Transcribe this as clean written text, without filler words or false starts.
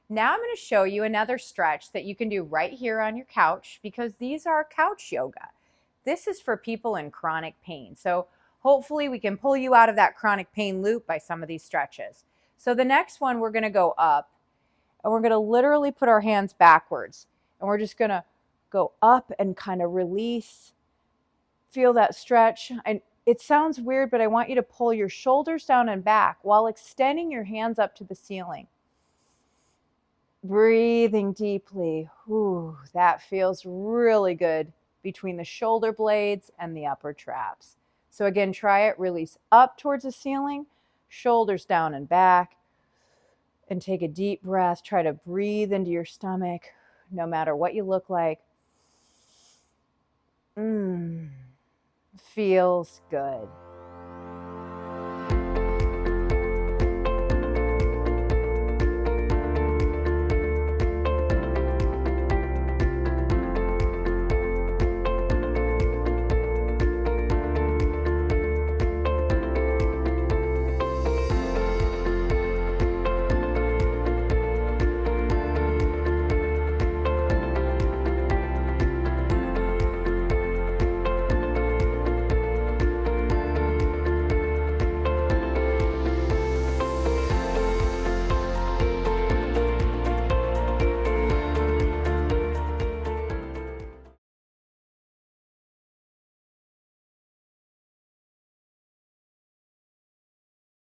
Now I'm going to show you another stretch that you can do right here on your couch, because these are couch yoga. This is for people in chronic pain. So hopefully we can pull you out of that chronic pain loop by some of these stretches. So the next one, we're going to go up, and we're going to literally put our hands backwards, and we're just going to go up and kind of release. Feel that stretch. And it sounds weird, but I want you to pull your shoulders down and back while extending your hands up to the ceiling. Breathing deeply. Ooh, that feels really good between the shoulder blades and the upper traps. So again, try it. Release up towards the ceiling, shoulders down and back, and take a deep breath. Try to breathe into your stomach, no matter what you look like. Feels good.